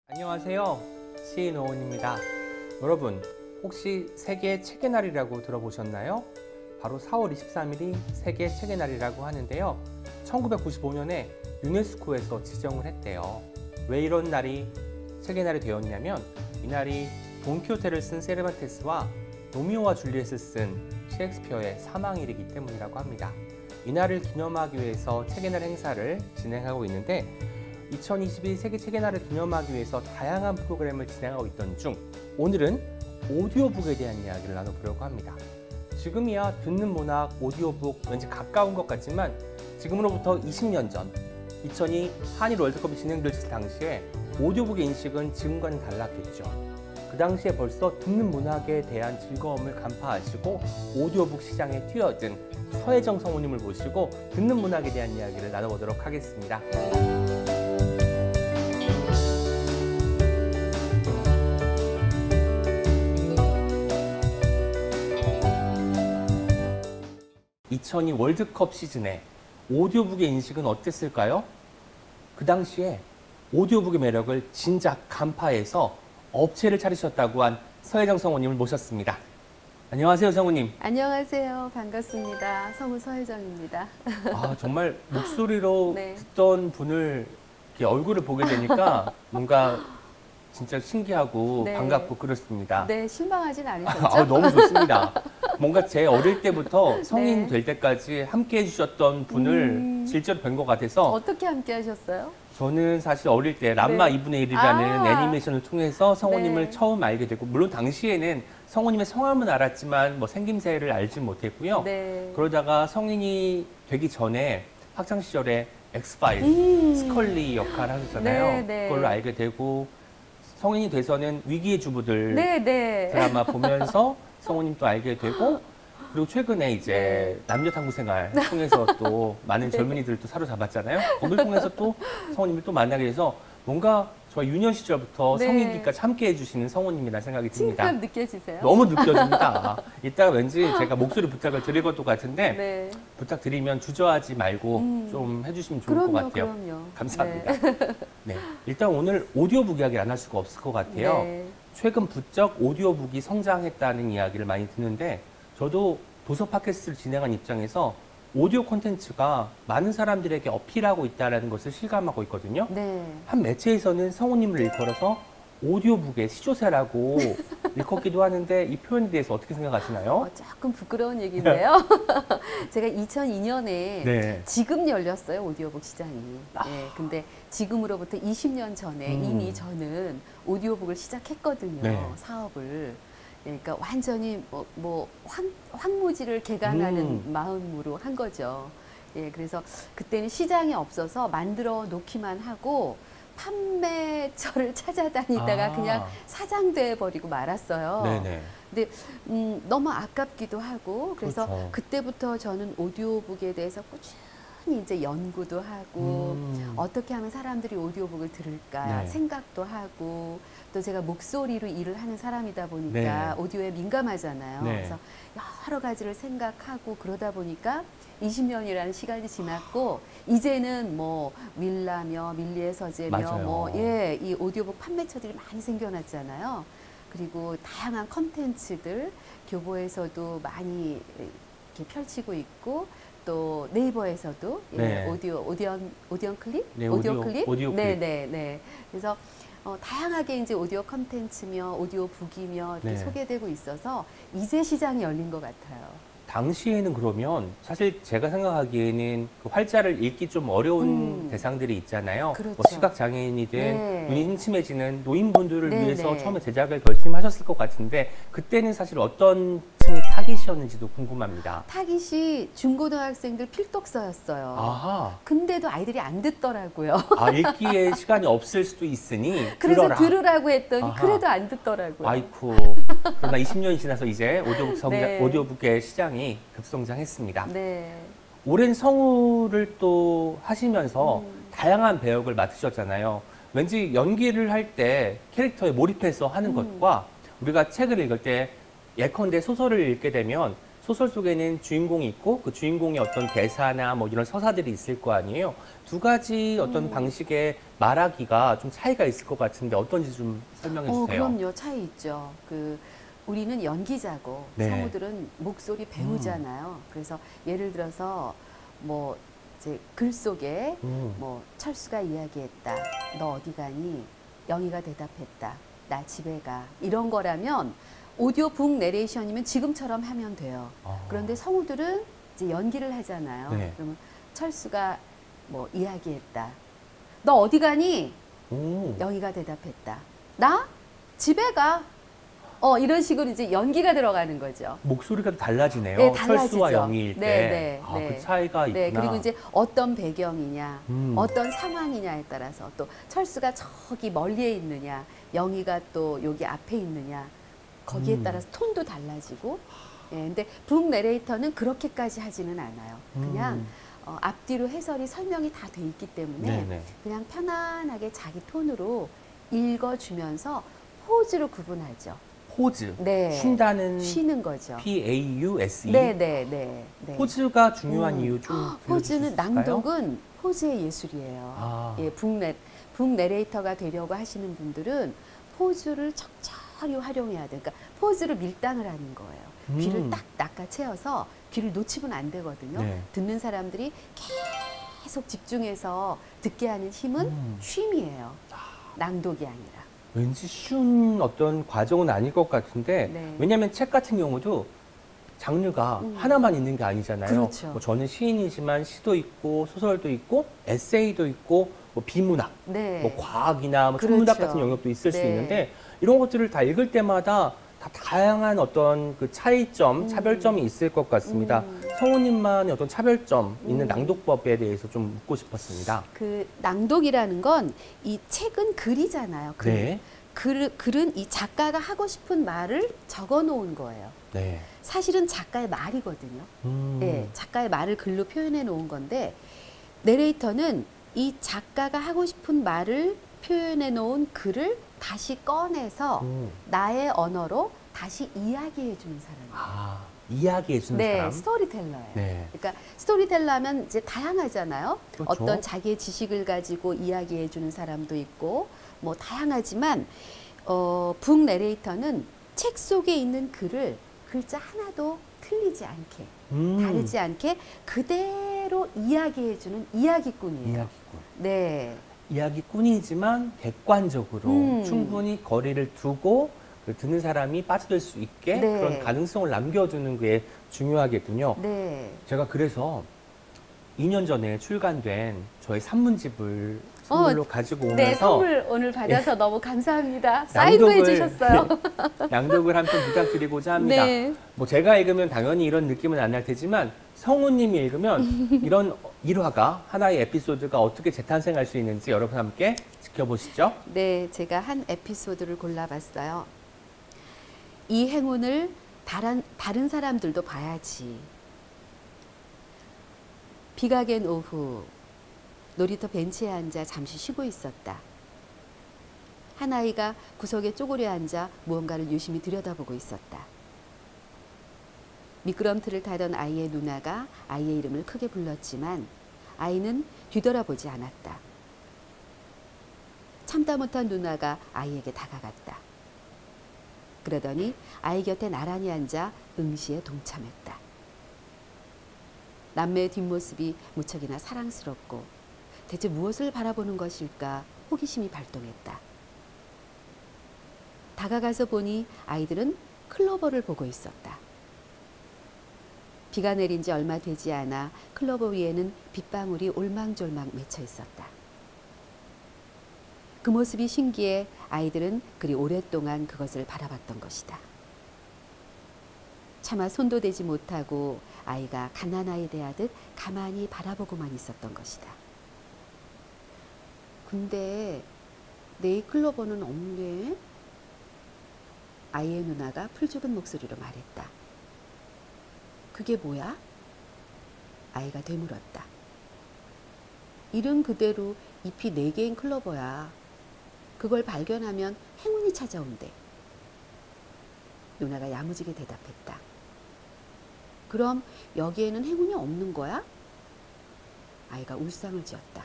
안녕하세요. 시인 오은입니다. 여러분, 혹시 세계 책의 날이라고 들어보셨나요? 바로 4월 23일이 세계 책의 날이라고 하는데요. 1995년에 유네스코에서 지정을 했대요. 왜 이런 날이 책의 날이 되었냐면 이날이 돈키호테를 쓴 세르반테스와 로미오와 줄리엣을 쓴 셰익스피어의 사망일이기 때문이라고 합니다. 이날을 기념하기 위해서 책의 날 행사를 진행하고 있는데 2022 세계 책의 날을 기념하기 위해서 다양한 프로그램을 진행하고 있던 중 오늘은 오디오북에 대한 이야기를 나눠보려고 합니다. 지금이야 듣는 문학, 오디오북 왠지 가까운 것 같지만 지금으로부터 20년 전 2002 한일 월드컵이 진행됐을 당시에 오디오북의 인식은 지금과는 달랐겠죠. 그 당시에 벌써 듣는 문학에 대한 즐거움을 간파하시고 오디오북 시장에 뛰어든 서혜정 성우님을 모시고 듣는 문학에 대한 이야기를 나눠보도록 하겠습니다. 2002 월드컵 시즌에 오디오북의 인식은 어땠을까요? 그 당시에 오디오북의 매력을 진작 간파해서 업체를 차리셨다고 한 서혜정 성우님을 모셨습니다. 안녕하세요, 성우님. 안녕하세요. 반갑습니다. 성우 서혜정입니다. 아, 정말 목소리로 네. 듣던 분을 이렇게 얼굴을 보게 되니까 뭔가 진짜 신기하고 네. 반갑고 그렇습니다. 네, 실망하진 않으셨죠? 아, 너무 좋습니다. 뭔가 제 어릴 때부터 성인 네. 될 때까지 함께 해주셨던 분을 실제로 뵌 것 같아서 어떻게 함께 하셨어요? 저는 사실 어릴 때 람마 네. 2분의 1이라는 애니메이션을 통해서 성우님을 네. 처음 알게 되고 물론 당시에는 성우님의 성함은 알았지만 뭐 생김새를 알지 못했고요. 네. 그러다가 성인이 되기 전에 학창 시절에 엑스파일, 스컬리 역할을 하셨잖아요. 네, 네. 그걸로 알게 되고 성인이 돼서는 위기의 주부들 네, 네. 드라마 보면서 성우님도 알게 되고 그리고 최근에 이제 남녀 탐구 생활 통해서 또 많은 젊은이들도 사로잡았잖아요. 거길 통해서 또 성우님을 또 만나게 돼서 뭔가 저 유년 시절부터 네. 성인기까지 함께 해주시는 성우님이라는 생각이 듭니다. 친감 느껴지세요? 너무 느껴집니다. 이따가 왠지 제가 목소리 부탁을 드릴 것도 같은데 네. 부탁드리면 주저하지 말고 좀 해주시면 좋을 그럼요, 것 같아요. 그럼요. 감사합니다. 네. 일단 오늘 오디오북 이야기를 안 할 수가 없을 것 같아요. 네. 최근 부쩍 오디오북이 성장했다는 이야기를 많이 듣는데 저도 도서 팟캐스트를 진행한 입장에서 오디오 콘텐츠가 많은 사람들에게 어필하고 있다는 것을 실감하고 있거든요. 네. 한 매체에서는 성우님을 일컬어서 오디오북의 시조새라고 일컫기도 하는데 이 표현에 대해서 어떻게 생각하시나요? 조금 부끄러운 얘기인데요. 제가 2002년에 네. 지금 열렸어요, 오디오북 시장이. 네, 근데 지금으로부터 20년 전에 이미 저는 오디오북을 시작했거든요, 네. 사업을. 그러니까 완전히 황무지를 개간하는 마음으로 한 거죠. 예, 그래서 그때는 시장이 없어서 만들어 놓기만 하고 판매처를 찾아다니다가 그냥 사장돼 버리고 말았어요. 네네. 근데 너무 아깝기도 하고 그래서 그렇죠. 그때부터 저는 오디오북에 대해서 꾸준히 이제 연구도 하고 어떻게 하면 사람들이 오디오북을 들을까 네. 생각도 하고 또 제가 목소리로 일을 하는 사람이다 보니까 네. 오디오에 민감하잖아요. 네. 그래서 여러 가지를 생각하고 그러다 보니까 20년이라는 시간이 지났고 이제는 뭐 윌라며 밀리의 서재며 맞아요. 이 오디오북 판매처들이 많이 생겨났잖아요. 그리고 다양한 컨텐츠들 교보에서도 많이 이렇게 펼치고 있고 또 네이버에서도 네. 오디언 클립? 네, 오디오 클립? 오디오 클립. 네. 그래서 다양하게 이제 오디오 컨텐츠며 오디오북이며 이렇게 네. 소개되고 있어서 이제 시장이 열린 것 같아요. 당시에는 그러면 사실 제가 생각하기에는 그 활자를 읽기 좀 어려운 대상들이 있잖아요. 그렇죠. 뭐 시각장애인이든 네. 눈이 침침해지는 노인분들을 네, 위해서 네. 처음에 제작을 결심하셨을 것 같은데 그때는 사실 어떤 층이 타깃이었는지도 궁금합니다. 타깃이 중고등학생들 필독서였어요. 아하. 근데도 아이들이 안 듣더라고요. 아, 읽기에 시간이 없을 수도 있으니 그래서 들어라. 들으라고 했더니 아하. 그래도 안 듣더라고요. 아이쿠. 그러나 20년이 지나서 이제 네. 오디오북의 시장이 급성장했습니다. 네. 오랜 성우를 또 하시면서 다양한 배역을 맡으셨잖아요. 왠지 연기를 할 때 캐릭터에 몰입해서 하는 것과 우리가 책을 읽을 때 예컨대 소설을 읽게 되면 소설 속에는 주인공이 있고 그 주인공의 어떤 대사나 뭐 이런 서사들이 있을 거 아니에요. 두 가지 어떤 방식의 말하기가 좀 차이가 있을 것 같은데 어떤지 좀 설명해 주세요. 그럼요. 차이 있죠. 우리는 연기자고 네. 성우들은 목소리 배우잖아요. 그래서 예를 들어서 뭐 이제 글 속에 뭐 철수가 이야기했다. 너 어디 가니? 영희가 대답했다. 나 집에 가. 이런 거라면 오디오 북 내레이션이면 지금처럼 하면 돼요. 그런데 성우들은 이제 연기를 하잖아요. 네. 그러면 철수가 뭐 이야기했다. 너 어디 가니? 영희가 대답했다. 나? 집에 가. 이런 식으로 이제 연기가 들어가는 거죠. 목소리가 또 달라지네요. 네, 달라지죠. 철수와 영희일 때. 네. 그 차이가 있구나. 네, 그리고 이제 어떤 배경이냐, 어떤 상황이냐에 따라서 또 철수가 저기 멀리에 있느냐, 영희가 또 여기 앞에 있느냐, 거기에 따라서 톤도 달라지고. 예, 근데 북 내레이터는 그렇게까지 하지는 않아요. 그냥 앞뒤로 해설이 설명이 다 돼 있기 때문에 네네. 그냥 편안하게 자기 톤으로 읽어주면서 포즈로 구분하죠. 포즈. 네. 쉰다는 쉬는 거죠. PAUSE. 네. 포즈가 중요한 이유 좀 포즈는 들려주실까요? 낭독은 포즈의 예술이에요. 예, 북 내레이터가 되려고 하시는 분들은 포즈를 적절히 활용해야 돼요. 그러니까 포즈로 밀당을 하는 거예요. 귀를 딱 낚아채어서 귀를 놓치면 안 되거든요. 네. 듣는 사람들이 계속 집중해서 듣게 하는 힘은 쉼이에요. 낭독이 아니라. 왠지 쉬운 어떤 과정은 아닐 것 같은데 네. 왜냐하면 책 같은 경우도 장르가 하나만 있는 게 아니잖아요. 그렇죠. 뭐 저는 시인이지만 시도 있고 소설도 있고 에세이도 있고 뭐 비문학, 네. 뭐 과학이나 뭐 그렇죠. 천문학 같은 영역도 있을 수 네. 있는데 이런 것들을 다 읽을 때마다 다 다양한 어떤 그 차이점, 차별점이 있을 것 같습니다. 성우님만의 어떤 차별점 있는 낭독법에 대해서 좀 묻고 싶었습니다. 그 낭독이라는 건 이 책은 글이잖아요. 글. 네. 글은 이 작가가 하고 싶은 말을 적어 놓은 거예요. 네. 사실은 작가의 말이거든요. 예, 작가의 말을 글로 표현해 놓은 건데 내레이터는 이 작가가 하고 싶은 말을 표현해 놓은 글을 다시 꺼내서 나의 언어로 다시 이야기해 주는 사람이에요. 이야기해 주는 네, 사람. 스토리텔러예요. 네. 그러니까 스토리텔러 하면 이제 다양하잖아요. 그렇죠. 어떤 자기의 지식을 가지고 이야기해 주는 사람도 있고 뭐 다양하지만 북 내레이터는 책 속에 있는 글을 글자 하나도 틀리지 않게 다르지 않게 그대로 이야기해 주는 이야기꾼이에요. 이야기꾼. 네. 이야기꾼이지만 객관적으로 충분히 거리를 두고 그 듣는 사람이 빠져들 수 있게 네. 그런 가능성을 남겨두는 게 중요하겠군요. 네. 제가 그래서 2년 전에 출간된 저의 산문집을 선물로 가지고 오면서 네, 선물 오늘 받아서 너무 감사합니다. 사인도 해주셨어요. 낭독을 한 편 부탁드리고자 합니다. 네. 뭐 제가 읽으면 당연히 이런 느낌은 안 날 테지만 성우님이 읽으면 이런 일화가 하나의 에피소드가 어떻게 재탄생할 수 있는지 여러분 함께 지켜보시죠. 네, 제가 한 에피소드를 골라봤어요. 이 행운을 다른 사람들도 봐야지. 비가 갠 오후 놀이터 벤치에 앉아 잠시 쉬고 있었다. 한 아이가 구석에 쪼그려 앉아 무언가를 유심히 들여다보고 있었다. 미끄럼틀을 타던 아이의 누나가 아이의 이름을 크게 불렀지만 아이는 뒤돌아보지 않았다. 참다 못한 누나가 아이에게 다가갔다. 그러더니 아이 곁에 나란히 앉아 응시에 동참했다. 남매의 뒷모습이 무척이나 사랑스럽고 대체 무엇을 바라보는 것일까 호기심이 발동했다. 다가가서 보니 아이들은 클로버를 보고 있었다. 비가 내린 지 얼마 되지 않아 클로버 위에는 빗방울이 올망졸망 맺혀 있었다. 그 모습이 신기해 아이들은 그리 오랫동안 그것을 바라봤던 것이다. 차마 손도 대지 못하고 아이가 갓난아이 대하듯 가만히 바라보고만 있었던 것이다. 근데 네이클로버는 없네? 아이의 누나가 풀죽은 목소리로 말했다. 그게 뭐야? 아이가 되물었다. 이름 그대로 잎이 4개인 클로버야. 그걸 발견하면 행운이 찾아온대. 누나가 야무지게 대답했다. 그럼 여기에는 행운이 없는 거야? 아이가 울상을 지었다.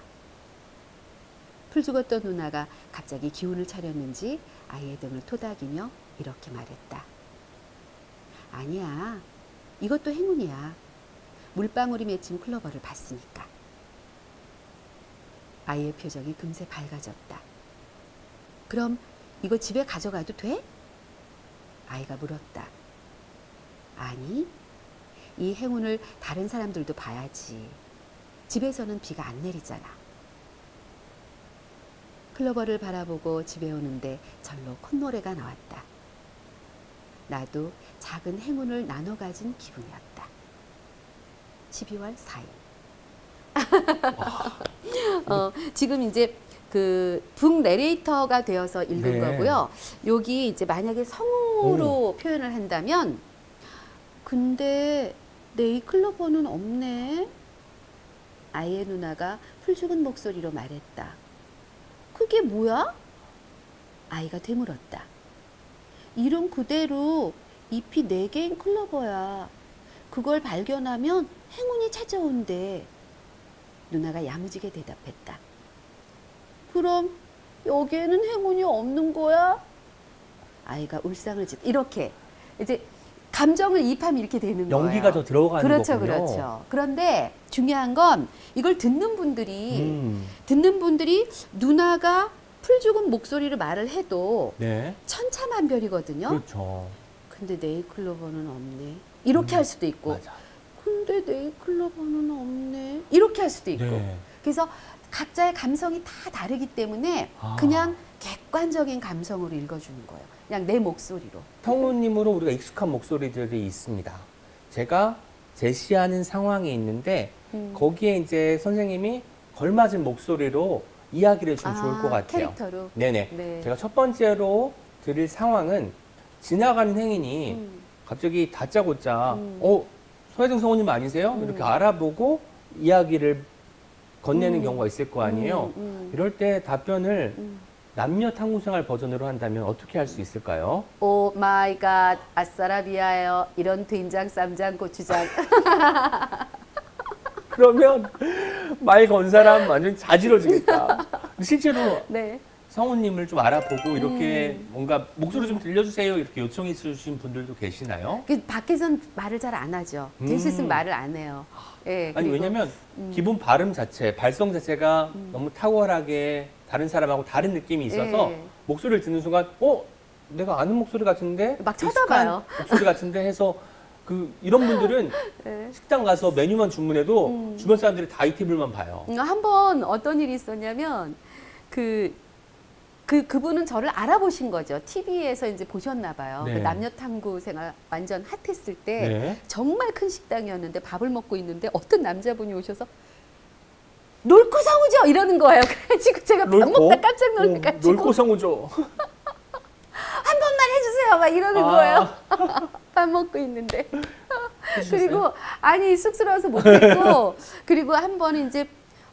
풀 죽었던 누나가 갑자기 기운을 차렸는지 아이의 등을 토닥이며 이렇게 말했다. 아니야, 이것도 행운이야. 물방울이 맺힌 클로버를 봤으니까. 아이의 표정이 금세 밝아졌다. 그럼 이거 집에 가져가도 돼? 아이가 물었다. 아니, 이 행운을 다른 사람들도 봐야지. 집에서는 비가 안 내리잖아. 클로버를 바라보고 집에 오는데 절로 콧노래가 나왔다. 나도 작은 행운을 나눠 가진 기분이었다. 12월 4일. 지금 이제 그 북 내레이터가 되어서 읽은 네. 거고요. 여기 이제 만약에 성우로 표현을 한다면, 근데 네이클로버는 없네. 아이의 누나가 풀 죽은 목소리로 말했다. 그게 뭐야? 아이가 되물었다. 이름 그대로 잎이 4개인 클로버야. 그걸 발견하면 행운이 찾아온대. 누나가 야무지게 대답했다. 그럼 여기에는 행운이 없는 거야? 아이가 울상을 이렇게 이제 감정을 이입하면 이렇게 되는 거예요. 연기가 더 들어가는 그렇죠, 거군요. 그렇죠. 그런데 중요한 건 이걸 듣는 분들이 누나가 풀 죽은 목소리로 말을 해도 네. 천차만별이거든요. 그렇죠. 근데 네이클로버는 없네. 이렇게 할 수도 있고. 맞아. 근데 네이클로버는 없네. 이렇게 할 수도 있고. 네. 그래서 각자의 감성이 다 다르기 때문에 아. 그냥 객관적인 감성으로 읽어주는 거예요. 그냥 내 목소리로. 성우님으로 우리가 익숙한 목소리들이 있습니다. 제가 제시하는 상황이 있는데 거기에 이제 선생님이 걸맞은 목소리로 이야기를 좀 좋을 것 같아요. 캐릭터로. 네네. 네. 제가 첫 번째로 드릴 상황은 지나가는 행인이 갑자기 다짜고짜 서혜정 성우님 아니세요? 이렇게 알아보고 이야기를 건네는 경우가 있을 거 아니에요. 이럴 때 답변을 남녀 탐구생활 버전으로 한다면 어떻게 할 수 있을까요? 오 마이 갓, 아싸라비아요. 이런 된장, 쌈장, 고추장. 그러면 말 건 사람 완전 자지러지겠다. 실제로 네. 성우님을 좀 알아보고 이렇게 뭔가 목소리 좀 들려주세요 이렇게 요청해 주신 분들도 계시나요? 밖에선 말을 잘 안 하죠. 될 수 있으면 말을 안 해요. 예, 아니 그리고 왜냐면 기본 발음 자체, 발성 자체가 너무 탁월하게 다른 사람하고 다른 느낌이 있어서 예. 목소리를 듣는 순간 내가 아는 목소리 같은데 막 익숙한 쳐다봐요. 목소리 같은데 해서 이런 분들은 예. 식당 가서 메뉴만 주문해도 주변 사람들이 다 이 테이블만 봐요. 한번 어떤 일이 있었냐면 그분은 저를 알아보신 거죠. TV에서 이제 보셨나 봐요. 네. 그 남녀 탐구 생활 완전 핫했을 때 네. 정말 큰 식당이었는데 밥을 먹고 있는데 어떤 남자분이 오셔서 놀고 성우죠 이러는 거예요. 그래가지고 제가 밥 먹다 깜짝 놀래가지고 놀고 성우죠. 한 번만 해주세요 막 이러는 거예요. 밥 먹고 있는데. 그리고 아니 쑥스러워서 못했고 그리고 한 번은 이제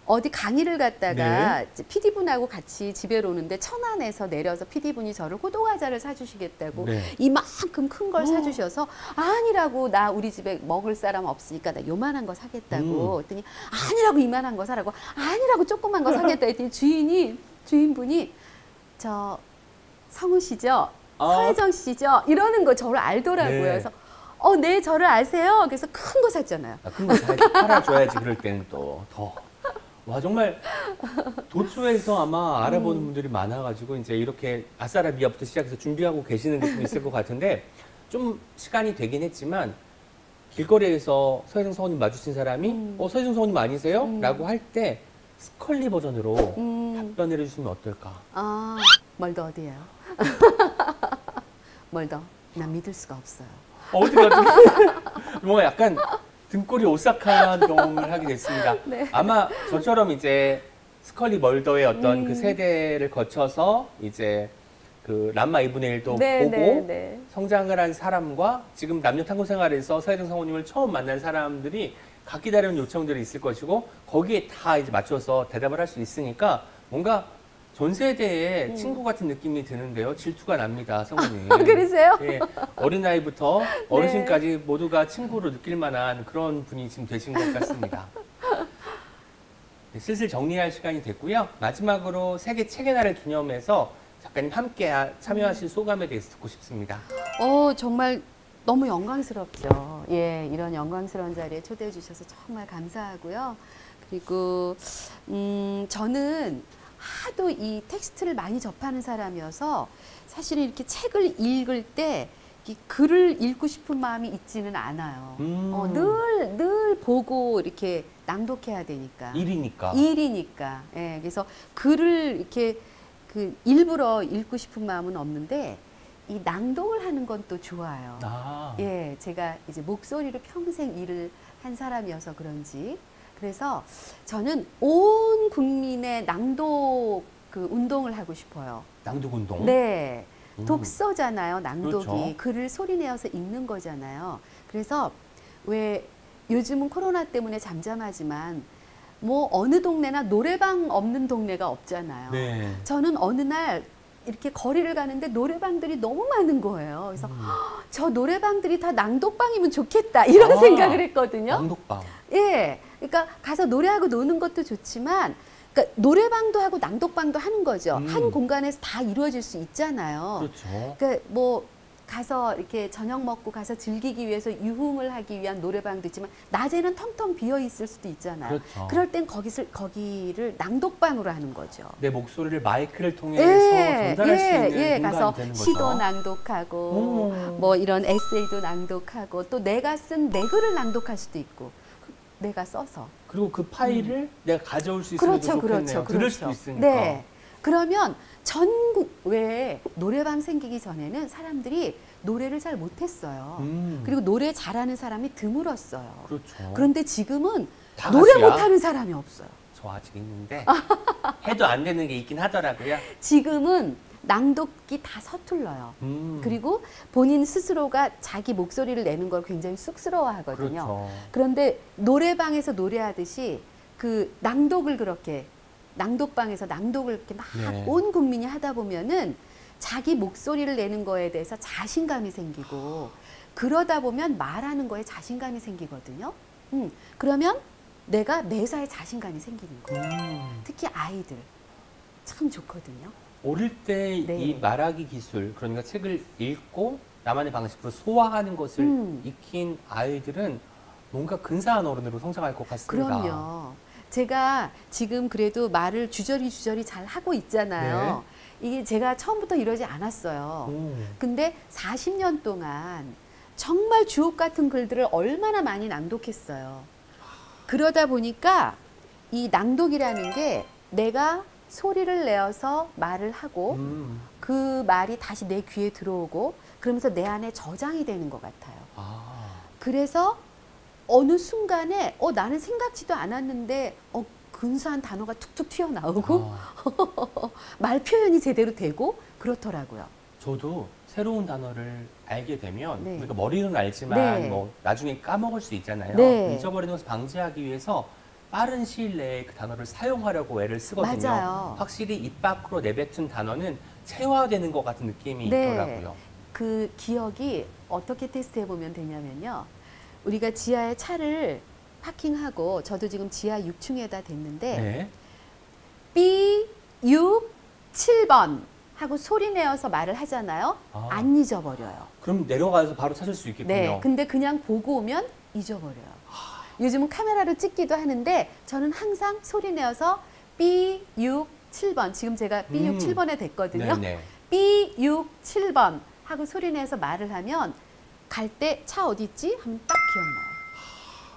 어디 강의를 갔다가 네. PD분하고 같이 집에 오는데 천안에서 내려서 PD분이 저를 호두과자를 사주시겠다고 네. 이만큼 큰 걸 사주셔서 아니라고 나 우리 집에 먹을 사람 없으니까 나 요만한 거 사겠다고 했더니 아니라고 이만한 거 사라고 아니라고 조그만 거 사겠다 했더니 주인분이 저 성우 씨죠? 서혜정 씨죠? 이러는 거 저를 알더라고요. 네. 그래서 네 저를 아세요? 그래서 큰 거 샀잖아요. 큰 거 잘 팔아줘야지 그럴 때는 또 더. 와 정말 도초에서 아마 알아보는 분들이 많아가지고 이제 이렇게 아싸라비아부터 시작해서 준비하고 계시는 게 좀 있을 것 같은데 좀 시간이 되긴 했지만 길거리에서 서혜정 성우님 마주친 사람이 서혜정 성우님 아니세요? 라고 할 때 스컬리 버전으로 답변을 해주시면 어떨까? 아 멀더 어디예요? 멀더 난 믿을 수가 없어요. 어떻게 뭔가 약간 등골이 오싹한 경험을 하게 됐습니다. 네. 아마 저처럼 이제 스컬리 멀더의 어떤 그 세대를 거쳐서 이제 그 람마 2분의 1도 보고 성장을 한 사람과 지금 남녀 탐구 생활에서 서혜정 성우님을 처음 만난 사람들이 각기 다른 요청들이 있을 것이고 거기에 다 이제 맞춰서 대답을 할 수 있으니까 뭔가 전 세대의 친구 같은 느낌이 드는데요. 질투가 납니다, 성우님. 그러세요? 예, 어린아이부터 어르신까지 모두가 친구로 느낄 만한 그런 분이 지금 되신 것 같습니다. 네, 슬슬 정리할 시간이 됐고요. 마지막으로 세계 책의 날을 기념해서 작가님 함께 참여하실 소감에 대해서 듣고 싶습니다. 정말 너무 영광스럽죠. 예, 이런 영광스러운 자리에 초대해 주셔서 정말 감사하고요. 그리고 저는 하도 이 텍스트를 많이 접하는 사람이어서 사실은 이렇게 책을 읽을 때 이 글을 읽고 싶은 마음이 있지는 않아요. 늘 보고 이렇게 낭독해야 되니까. 일이니까. 예, 그래서 글을 이렇게 일부러 읽고 싶은 마음은 없는데 이 낭독을 하는 건 또 좋아요. 예, 제가 이제 목소리로 평생 일을 한 사람이어서 그런지 그래서 저는 온 국민의 낭독 운동을 하고 싶어요. 낭독 운동? 네. 독서잖아요, 낭독이. 그렇죠. 글을 소리내어서 읽는 거잖아요. 그래서 왜 요즘은 코로나 때문에 잠잠하지만 뭐 어느 동네나 노래방 없는 동네가 없잖아요. 네. 저는 어느 날 이렇게 거리를 가는데 노래방들이 너무 많은 거예요. 그래서 저 노래방들이 다 낭독방이면 좋겠다 이런 생각을 했거든요. 낭독방. 예, 그러니까 가서 노래하고 노는 것도 좋지만 그러니까 노래방도 하고 낭독방도 하는 거죠. 한 공간에서 다 이루어질 수 있잖아요. 그렇죠. 그러니까 뭐 가서 이렇게 저녁 먹고 가서 즐기기 위해서 유흥을 하기 위한 노래방도 있지만 낮에는 텅텅 비어 있을 수도 있잖아요. 그렇죠. 그럴 땐 거기를 낭독방으로 하는 거죠. 내 목소리를 마이크를 통해서 전달할 수 있는 공간이 가서 되는 거죠. 시도 낭독하고 뭐 이런 에세이도 낭독하고 또 내가 쓴 내 글을 낭독할 수도 있고 내가 써서 그리고 그 파일을 내가 가져올 수 있으면 좋겠네요. 들을 수도 있으니까. 네. 그러면 전국 왜 노래방 생기기 전에는 사람들이 노래를 잘 못했어요. 그리고 노래 잘하는 사람이 드물었어요. 그렇죠. 그런데 지금은 다 노래 가수야? 못하는 사람이 없어요. 저 아직 있는데 해도 안 되는 게 있긴 하더라고요. 지금은 낭독이 다 서툴러요. 그리고 본인 스스로가 자기 목소리를 내는 걸 굉장히 쑥스러워하거든요. 그렇죠. 그런데 노래방에서 노래하듯이 낭독을 그렇게 낭독방에서 낭독을 이렇게 막 온 국민이 하다 보면은 자기 목소리를 내는 거에 대해서 자신감이 생기고 그러다 보면 말하는 거에 자신감이 생기거든요. 그러면 내가 매사에 자신감이 생기는 거예요. 특히 아이들 참 좋거든요. 어릴 때 이 말하기 기술, 그러니까 책을 읽고 나만의 방식으로 소화하는 것을 익힌 아이들은 뭔가 근사한 어른으로 성장할 것 같습니다. 그럼요. 제가 지금 그래도 말을 주저리 잘 하고 있잖아요. 이게 제가 처음부터 이러지 않았어요. 근데 40년 동안 정말 주옥 같은 글들을 얼마나 많이 낭독했어요. 그러다 보니까 이 낭독이라는 게 내가 소리를 내어서 말을 하고 그 말이 다시 내 귀에 들어오고 그러면서 내 안에 저장이 되는 것 같아요. 그래서 어느 순간에 나는 생각지도 않았는데 근사한 단어가 툭툭 튀어나오고 말 표현이 제대로 되고 그렇더라고요. 저도 새로운 단어를 알게 되면 우리가 머리로는 알지만 뭐 나중에 까먹을 수 있잖아요. 잊어버리는 것을 방지하기 위해서 빠른 시일 내에 그 단어를 사용하려고 애를 쓰거든요. 맞아요. 확실히 입 밖으로 내뱉은 단어는 체화되는 것 같은 느낌이 있더라고요. 그 기억이 어떻게 테스트해 보면 되냐면요. 우리가 지하에 차를 파킹하고 저도 지금 지하 6층에다 댔는데 B6 7번 하고 소리 내어서 말을 하잖아요. 안 잊어버려요. 그럼 내려가서 바로 찾을 수 있겠군요. 네, 근데 그냥 보고 오면 잊어버려요. 요즘은 카메라로 찍기도 하는데 저는 항상 소리 내어서 B6 7번 지금 제가 B6 7번에 됐거든요. B6 7번 하고 소리 내서 말을 하면 갈 때 차 어디 있지? 하면 딱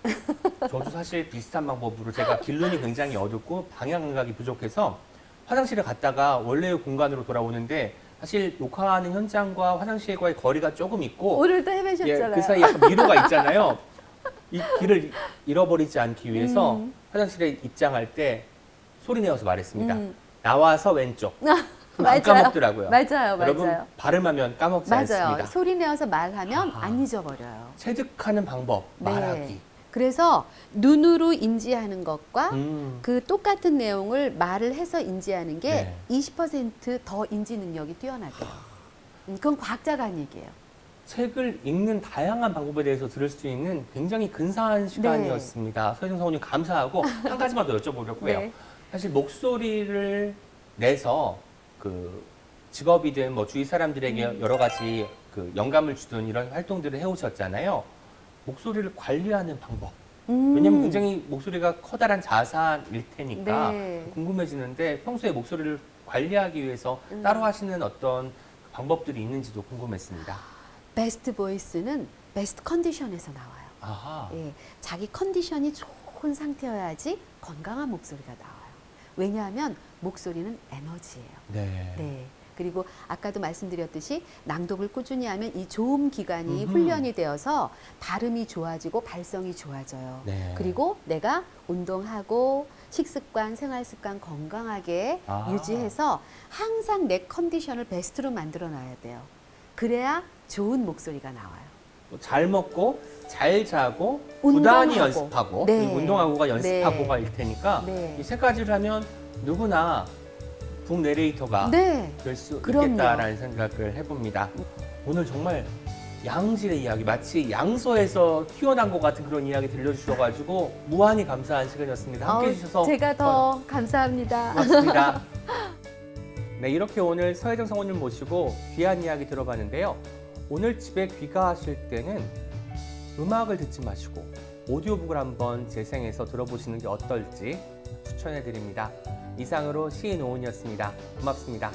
기억나요. 저도 사실 비슷한 방법으로 제가 길눈이 굉장히 어둡고 방향 감각이 부족해서 화장실에 갔다가 원래의 공간으로 돌아오는데 사실 녹화하는 현장과 화장실과의 거리가 조금 있고 오늘도 헤매셨잖아요. 그 사이에 약간 미로가 있잖아요. 이 길을 잃어버리지 않기 위해서 화장실에 입장할 때 소리 내어서 말했습니다. 나와서 왼쪽. 안 까먹더라고요. 맞아요. 여러분 발음하면 까먹지 않습니다. 소리 내어서 말하면 안 잊어버려요. 체득하는 방법, 말하기. 그래서 눈으로 인지하는 것과 음. 그 똑같은 내용을 말을 해서 인지하는 게 네. 20%더 인지 능력이 뛰어나대요. 그건 과학자가 한 얘기예요. 책을 읽는 다양한 방법에 대해서 들을 수 있는 굉장히 근사한 시간이었습니다. 서혜정 성우님 감사하고 한 가지만 더 여쭤보려고요. 네. 사실 목소리를 내서 그 직업이든 뭐 주위 사람들에게 여러 가지 그 영감을 주든 이런 활동들을 해오셨잖아요. 목소리를 관리하는 방법. 왜냐면 굉장히 목소리가 커다란 자산일 테니까 네. 궁금해지는데 평소에 목소리를 관리하기 위해서 따로 하시는 어떤 방법들이 있는지도 궁금했습니다. 베스트 보이스는 베스트 컨디션에서 나와요. 아하. 예, 자기 컨디션이 좋은 상태여야지 건강한 목소리가 나와요. 왜냐하면 목소리는 에너지예요. 네. 네. 그리고 아까도 말씀드렸듯이 낭독을 꾸준히 하면 이 조음 기관이 음흠. 훈련이 되어서 발음이 좋아지고 발성이 좋아져요. 네. 그리고 내가 운동하고 식습관, 생활습관 건강하게 아. 유지해서 항상 내 컨디션을 베스트로 만들어 놔야 돼요. 그래야 좋은 목소리가 나와요. 잘 먹고 잘 자고 운동하고. 부단히 연습하고 네. 그리고 운동하고가 연습하고가 네. 일 테니까 네. 이 세 가지를 하면 누구나 북 내레이터가 네. 될 수 그럼요. 있겠다라는 생각을 해봅니다. 오늘 정말 양질의 이야기, 마치 양서에서 튀어난 것 같은 그런 이야기 들려주셔가지고 무한히 감사한 시간이었습니다. 함께해 주셔서 제가 더 감사합니다. 고맙습니다. 네, 이렇게 오늘 서혜정 성우님 모시고 귀한 이야기 들어봤는데요. 오늘 집에 귀가하실 때는 음악을 듣지 마시고 오디오북을 한번 재생해서 들어보시는 게 어떨지 추천해 드립니다. 이상으로 시인 오은이었습니다. 고맙습니다.